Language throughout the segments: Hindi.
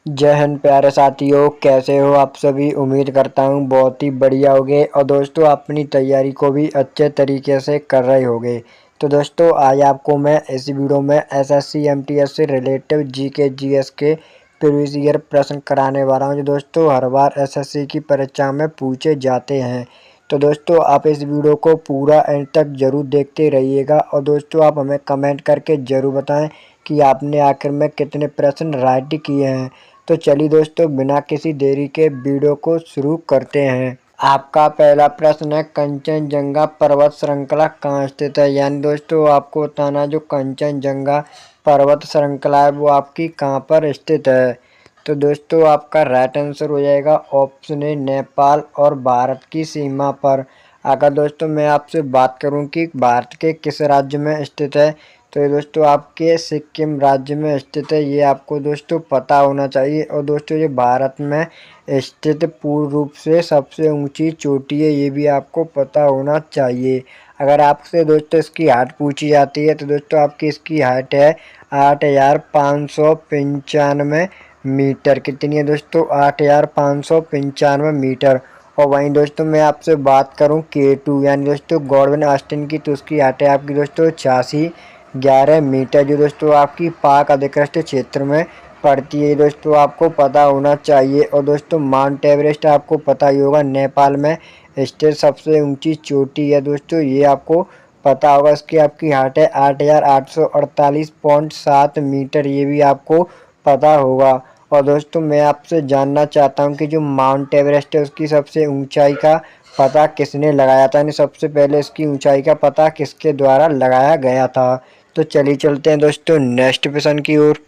जय हिंद प्यारे साथियों, कैसे हो आप सभी। उम्मीद करता हूँ बहुत ही बढ़िया होगे और दोस्तों अपनी तैयारी को भी अच्छे तरीके से कर रहे होगे। तो दोस्तों आज आपको मैं इस वीडियो में एसएससी एमटीएस से रिलेटिव जीके जीएस के प्रीवियस ईयर प्रश्न कराने वाला हूँ जो दोस्तों हर बार एसएससी की परीक्षा में पूछे जाते हैं। तो दोस्तों आप इस वीडियो को पूरा एंड तक जरूर देखते रहिएगा और दोस्तों आप हमें कमेंट करके ज़रूर बताएं कि आपने आखिर में कितने प्रश्न राइट किए हैं। तो चलिए दोस्तों बिना किसी देरी के वीडियो को शुरू करते हैं। आपका पहला प्रश्न है, कंचनजंगा पर्वत श्रृंखला कहाँ स्थित है। यानी दोस्तों आपको बताना जो कंचनजंगा पर्वत श्रृंखला है वो आपकी कहाँ पर स्थित है। तो दोस्तों आपका राइट आंसर हो जाएगा ऑप्शन ए, नेपाल और भारत की सीमा पर। अगर दोस्तों मैं आपसे बात करूं कि भारत के किस राज्य में स्थित है, तो ये दोस्तों आपके सिक्किम राज्य में स्थित है। ये आपको दोस्तों पता होना चाहिए। और दोस्तों ये भारत में स्थित पूर्ण रूप से सबसे ऊंची चोटी है, ये भी आपको पता होना चाहिए। अगर आपसे दोस्तों इसकी हाइट पूछी जाती है तो दोस्तों आपकी इसकी हाइट है 8,595 मीटर। कितनी है दोस्तों? 8,595 मीटर। और वहीं दोस्तों मैं आपसे बात करूं K2 यानी दोस्तों गॉडविन ऑस्टिन की, तो उसकी हाइट है आपकी दोस्तों 8611 मीटर, जो दोस्तों आपकी पाक अधिकृत क्षेत्र में पड़ती है। दोस्तों आपको पता होना चाहिए। और दोस्तों माउंट एवरेस्ट आपको पता ही होगा, नेपाल में स्थित सबसे ऊंची चोटी है दोस्तों, ये आपको पता होगा। इसकी आपकी हाइट है 8,848.7 मीटर, ये भी आपको पता होगा। और दोस्तों मैं आपसे जानना चाहता हूं कि जो माउंट एवरेस्ट है उसकी सबसे ऊंचाई का पता किसने लगाया था, यानी सबसे पहले इसकी ऊंचाई का पता किसके द्वारा लगाया गया था। तो चलिए चलते हैं दोस्तों नेक्स्ट प्रश्न की ओर।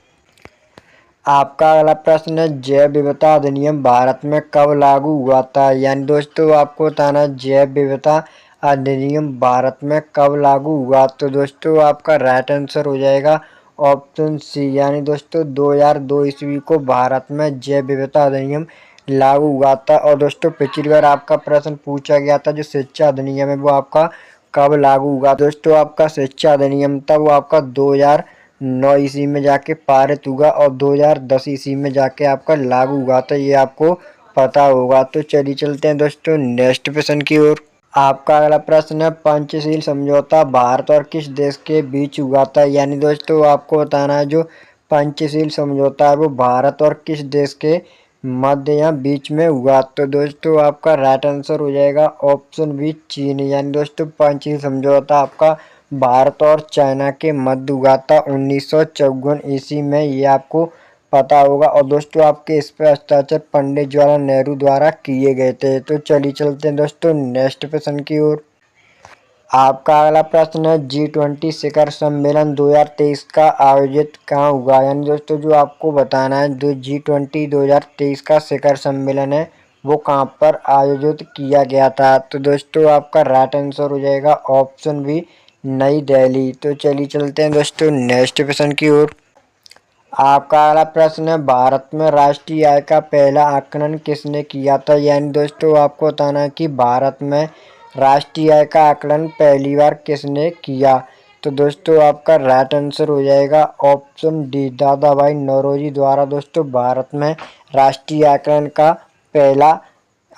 आपका अगला प्रश्न है, जैव विविधता अधिनियम भारत में कब लागू हुआ था। यानी दोस्तों आपको बताना जैव विविधता अधिनियम भारत में कब लागू हुआ। तो दोस्तों आपका राइट आंसर हो जाएगा ऑप्शन सी, यानी दोस्तों 2002 ईस्वी को भारत में जैव विविधता अधिनियम लागू हुआ था। और दोस्तों पिछली बार आपका प्रश्न पूछा गया था जो शिक्षा अधिनियम है वो आपका कब लागू हुआ। दोस्तों आपका शिक्षा अधिनियम था वो आपका 2009 ईस्वी में जाके पारित हुआ और 2010 ईस्वी में जाके आपका लागू हुआ था, ये आपको पता होगा। तो चलिए चलते हैं दोस्तों नेक्स्ट प्रश्न की ओर। आपका अगला प्रश्न है, पंचशील समझौता भारत और किस देश के बीच हुआ था। यानी दोस्तों आपको बताना है जो पंचशील समझौता है वो भारत और किस देश के मध्य या बीच में हुआ। तो दोस्तों आपका राइट आंसर हो जाएगा ऑप्शन बी, चीन। यानी दोस्तों पंचशील समझौता आपका भारत और चाइना के मध्य हुआ था 1954 ईस्वी में, ये आपको पता होगा। और दोस्तों आपके इस पर हस्ताक्षर पंडित जवाहरलाल नेहरू द्वारा किए गए थे। तो चलिए चलते हैं दोस्तों नेक्स्ट प्रश्न की ओर। आपका अगला प्रश्न है, G20 शिखर सम्मेलन 2023 का आयोजित कहाँ हुआ। यानी दोस्तों जो आपको बताना है जो G20 2023 का शिखर सम्मेलन है वो कहाँ पर आयोजित किया गया था। तो दोस्तों आपका राइट आंसर हो जाएगा ऑप्शन बी, नई दिल्ली। तो चलिए चलते हैं दोस्तों नेक्स्ट प्रश्न की ओर। आपका अगला प्रश्न है, भारत में राष्ट्रीय आय का पहला आकलन किसने किया था। यानी दोस्तों आपको बताना है कि भारत में राष्ट्रीय आय का आकलन पहली बार किसने किया। तो दोस्तों आपका राइट आंसर हो जाएगा ऑप्शन डी, दादा भाई नौरोजी द्वारा दोस्तों भारत में राष्ट्रीय आकलन का पहला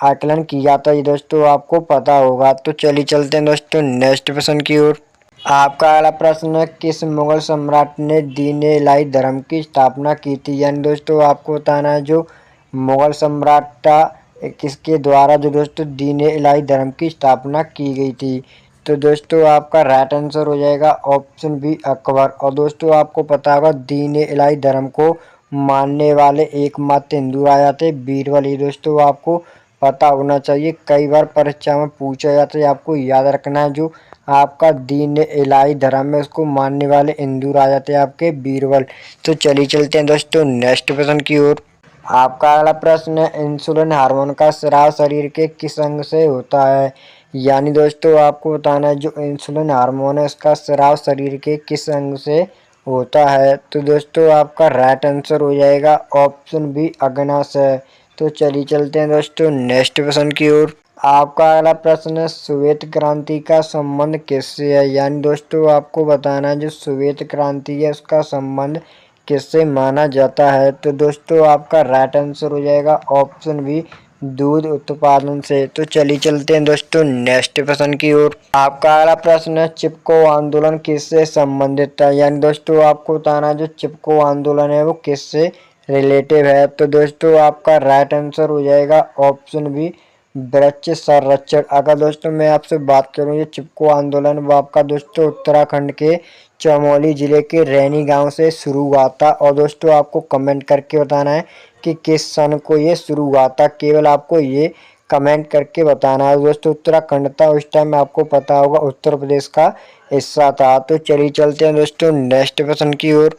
आकलन किया था, ये दोस्तों आपको पता होगा। तो चलिए चलते हैं दोस्तों नेक्स्ट प्रश्न की ओर। आपका अगला प्रश्न है, किस मुगल सम्राट ने दीन ए इलाही धर्म की स्थापना की थी। यानी दोस्तों आपको बताना है जो मुगल सम्राट था किसके द्वारा जो दोस्तों दीन ए इलाही धर्म की स्थापना की गई थी। तो दोस्तों आपका राइट आंसर हो जाएगा ऑप्शन बी, अकबर। और दोस्तों आपको पता होगा दीन ए इलाही धर्म को मानने वाले एकमात्र हिंदू राजा थे बीरबल, ये दोस्तों आपको पता होना चाहिए। कई बार परीक्षा में पूछा जाता है, आपको याद रखना है जो आपका दीन इलाही धर्म है उसको मानने वाले हिंदू राजा थे आपके बीरबल। तो चलिए चलते हैं दोस्तों नेक्स्ट प्रश्न की ओर। आपका अगला प्रश्न है, इंसुलिन हार्मोन का स्राव शरीर के किस अंग से होता है। यानी दोस्तों आपको बताना है जो इंसुलिन हार्मोन है उसका स्राव शरीर के किस अंग से होता है। तो दोस्तों आपका राइट आंसर हो जाएगा ऑप्शन बी, अग्नाशय। तो चलिए चलते हैं दोस्तों नेक्स्ट प्रश्न की ओर। आपका अगला प्रश्न है, श्वेत क्रांति का संबंध किससे है। यानी दोस्तों आपको बताना है जो श्वेत क्रांति है उसका संबंध किससे माना जाता है? तो दोस्तों आपका राइट आंसर हो जाएगा ऑप्शन बी, दूध उत्पादन से। तो चलिए चलते हैं दोस्तों नेक्स्ट प्रश्न की ओर। आपका अगला प्रश्न है, चिपको आंदोलन किससे संबंधित है? यानी दोस्तों आपको बताना है जो चिपको आंदोलन है वो किससे रिलेटिव है। तो दोस्तों आपका राइट आंसर हो जाएगा ऑप्शन बी, वृक्ष संरक्षण। अगर दोस्तों मैं आपसे बात करूं, ये चिपको आंदोलन वो आपका दोस्तों उत्तराखंड के चमोली जिले के रैनी गांव से शुरू हुआ था। और दोस्तों आपको कमेंट करके बताना है कि किस सन को ये शुरू हुआ था, केवल आपको ये कमेंट करके बताना है। दोस्तों उत्तराखंड था, उस टाइम आपको पता होगा उत्तर प्रदेश का हिस्सा था। तो चलिए चलते हैं दोस्तों नेक्स्ट प्रश्न की ओर।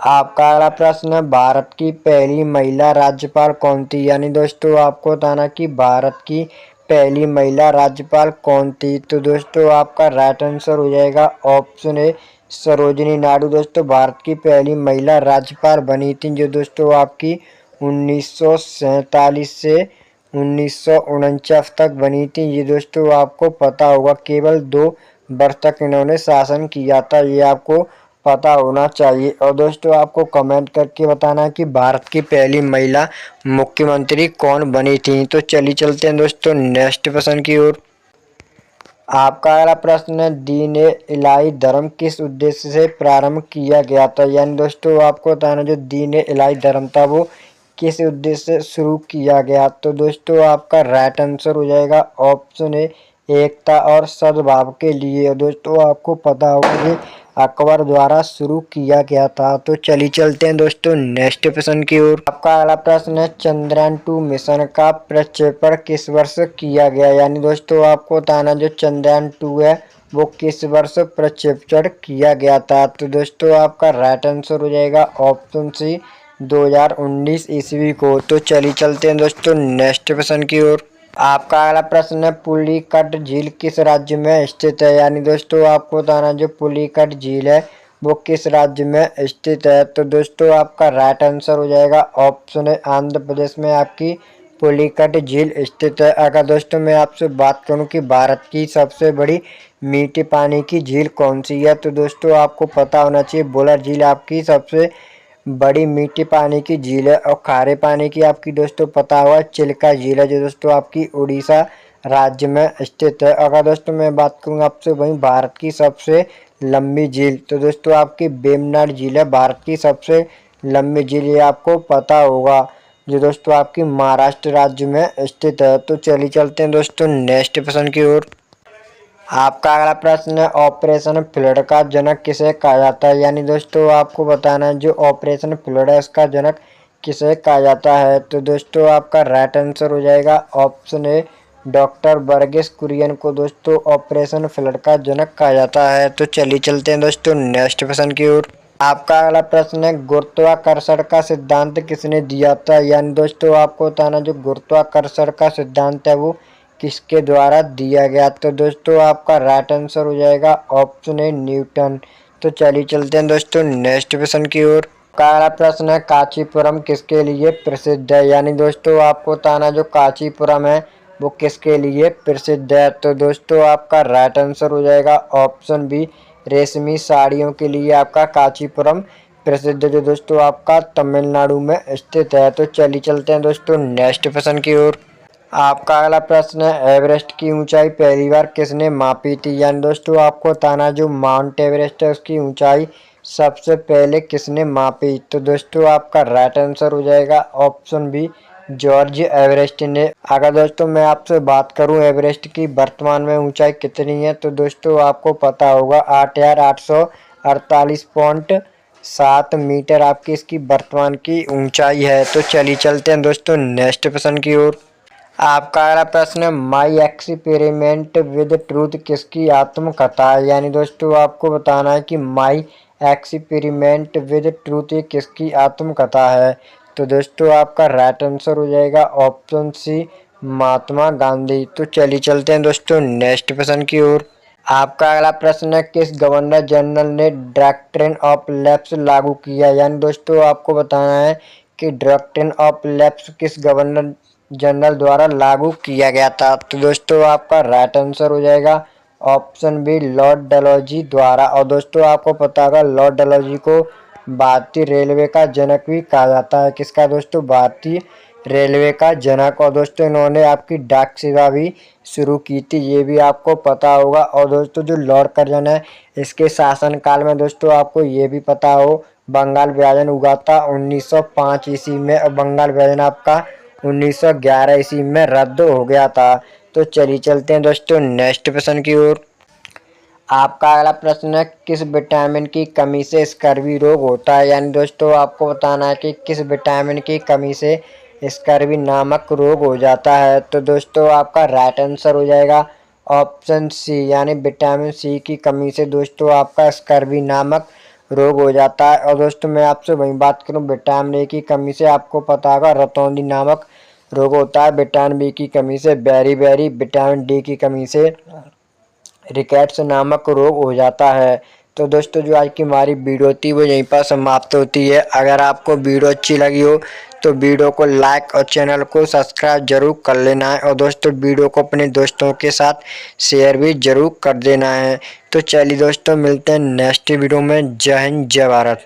आपका अगला प्रश्न है, भारत की पहली महिला राज्यपाल कौन थी? यानी दोस्तों आपको बताना कि भारत की पहली महिला राज्यपाल कौन थी। तो दोस्तों आपका राइट आंसर हो जाएगा ऑप्शन ए, सरोजिनी नायडू। दोस्तों भारत की पहली महिला राज्यपाल बनी थी, जो दोस्तों आपकी 1947 से 1949 तक बनी थी। ये दोस्तों आपको पता होगा, केवल 2 वर्ष तक इन्होंने शासन किया था, ये आपको पता होना चाहिए। और दोस्तों आपको कमेंट करके बताना है कि भारत की पहली महिला मुख्यमंत्री कौन बनी थी। तो चलिए चलते हैं दोस्तों नेक्स्ट प्रश्न की ओर। आपका अगला प्रश्न है, दीन ए इलाही धर्म किस उद्देश्य से प्रारंभ किया गया था? यानी दोस्तों आपको बताना जो दीन ए इलाही धर्म था वो किस उद्देश्य से शुरू किया गया। तो दोस्तों आपका राइट आंसर हो जाएगा ऑप्शन ए, एकता और सद्भाव के लिए। दोस्तों आपको पता होगा कि अकबर द्वारा शुरू किया गया था। तो चलिए चलते हैं दोस्तों नेक्स्ट प्रश्न की ओर। आपका अगला प्रश्न है, चंद्रयान-2 मिशन का प्रक्षेपण किस वर्ष किया गया? यानी दोस्तों आपको बताना जो चंद्रयान-2 है वो किस वर्ष प्रक्षेपण किया गया था। तो दोस्तों आपका राइट आंसर हो जाएगा ऑप्शन सी, 2019 ईस्वी को। तो चलिए चलते हैं दोस्तों नेक्स्ट प्रश्न की ओर। आपका अगला प्रश्न है, पुलिकट झील किस राज्य में स्थित है? यानी दोस्तों आपको बताना जो पुलिकट झील है वो किस राज्य में स्थित है। तो दोस्तों आपका राइट आंसर हो जाएगा ऑप्शन है, आंध्र प्रदेश में आपकी पुलिकट झील स्थित है। अगर दोस्तों मैं आपसे बात करूं कि भारत की सबसे बड़ी मीठे पानी की झील कौन सी है, तो दोस्तों आपको पता होना चाहिए वुलर झील आपकी सबसे बड़ी मीठी पानी की झील है। और खारे पानी की आपकी दोस्तों पता होगा चिल्का झील है, जो दोस्तों आपकी उड़ीसा राज्य में स्थित है। अगर दोस्तों मैं बात करूँगा आपसे वहीं भारत की सबसे लंबी झील, तो दोस्तों आपकी वेम्बनाड झील है भारत की सबसे लंबी झील, ये आपको पता होगा, जो दोस्तों आपकी महाराष्ट्र राज्य में स्थित है। तो चलिए चलते हैं दोस्तों नेक्स्ट प्रश्न की ओर। आपका अगला प्रश्न है, ऑपरेशन फ्लड का जनक किसे कहा जाता है? यानी दोस्तों आपको बताना है जो ऑपरेशन फ्लड है उसका जनक किसे कहा जाता है। तो दोस्तों आपका राइट आंसर हो जाएगा option A, doctor Verghese Kurien को दोस्तों ऑपरेशन फ्लड का जनक कहा जाता है। तो चलिए चलते हैं दोस्तों नेक्स्ट प्रश्न की ओर। आपका अगला प्रश्न है, गुरुत्वाकर्षण का सिद्धांत किसने दिया था? यानी दोस्तों आपको बताना जो गुरुत्वाकर्षण का सिद्धांत है वो किसके द्वारा दिया गया। तो दोस्तों आपका राइट आंसर हो जाएगा ऑप्शन ए, न्यूटन। तो चलिए चलते हैं दोस्तों नेक्स्ट प्रश्न की ओर। अगला प्रश्न है, कांचीपुरम किसके लिए प्रसिद्ध है? यानी दोस्तों आपको बताना जो कांचीपुरम है वो किसके लिए प्रसिद्ध है। तो दोस्तों आपका राइट आंसर हो जाएगा ऑप्शन बी, रेशमी साड़ियों के लिए आपका कांचीपुरम प्रसिद्ध, जो दोस्तों आपका तमिलनाडु में स्थित है। तो चलिए चलते हैं दोस्तों नेक्स्ट प्रश्न की ओर। आपका अगला प्रश्न है, एवरेस्ट की ऊंचाई पहली बार किसने मापी थी? यानी दोस्तों आपको बताना जो माउंट एवरेस्ट है उसकी ऊंचाई सबसे पहले किसने मापी। तो दोस्तों आपका राइट आंसर हो जाएगा ऑप्शन बी, जॉर्ज एवरेस्ट ने। अगर दोस्तों मैं आपसे बात करूं एवरेस्ट की वर्तमान में ऊंचाई कितनी है, तो दोस्तों आपको पता होगा 8,848.7 मीटर आपकी इसकी वर्तमान की ऊंचाई है। तो चलिए चलते हैं दोस्तों नेक्स्ट प्रश्न की ओर। आपका अगला प्रश्न है, माई एक्सपेरिमेंट विद ट्रूथ किसकी आत्मकथा है? यानी दोस्तों आपको बताना है कि माई एक्सपेरिमेंट विद ट्रूथ ये किसकी आत्मकथा है। तो दोस्तों आपका राइट आंसर हो जाएगा ऑप्शन सी, महात्मा गांधी। तो चलिए चलते हैं दोस्तों नेक्स्ट प्रश्न की ओर। आपका अगला प्रश्न है, किस गवर्नर जनरल ने डॉक्ट्रिन ऑफ लैप्स लागू किया? यानी दोस्तों आपको बताना है कि डॉक्ट्रिन ऑफ लैप्स किस गवर्नर जनरल द्वारा लागू किया गया था। तो दोस्तों आपका राइट आंसर हो जाएगा ऑप्शन बी, लॉर्ड डलहौजी द्वारा। और दोस्तों आपको पता होगा लॉर्ड डलहौजी को भारतीय रेलवे का जनक भी कहा जाता है। किसका दोस्तों? भारतीय रेलवे का जनक। और दोस्तों इन्होंने आपकी डाक सेवा भी शुरू की थी, ये भी आपको पता होगा। और दोस्तों जो लॉर्ड कर्जन है, इसके शासनकाल में दोस्तों आपको ये भी पता हो, बंगाल विभाजन हुआ था 1905 ईस्वी में, और बंगाल विभाजन आपका 1911 ईस्वी में रद्द हो गया था। तो चलिए चलते हैं दोस्तों नेक्स्ट प्रश्न की ओर। आपका अगला प्रश्न है, किस विटामिन की कमी से स्कर्वी रोग होता है? यानी दोस्तों आपको बताना है कि किस विटामिन की कमी से स्कर्वी नामक रोग हो जाता है। तो दोस्तों आपका राइट आंसर हो जाएगा ऑप्शन सी, यानी विटामिन सी की कमी से दोस्तों आपका स्कर्वी नामक रोग हो जाता है। और दोस्तों मैं आपसे वही बात करूं, विटामिन ए की कमी से आपको पता होगा रतौंधी नामक रोग होता है, विटामिन बी की कमी से बेरी, विटामिन डी की कमी से रिकेट्स नामक रोग हो जाता है। तो दोस्तों जो आज की हमारी वीडियो थी वो यहीं पर समाप्त होती है। अगर आपको वीडियो अच्छी लगी हो तो वीडियो को लाइक और चैनल को सब्सक्राइब जरूर कर लेना है, और दोस्तों वीडियो को अपने दोस्तों के साथ शेयर भी जरूर कर देना है। तो चलिए दोस्तों मिलते हैं नेक्स्ट वीडियो में। जय हिंद, जय भारत।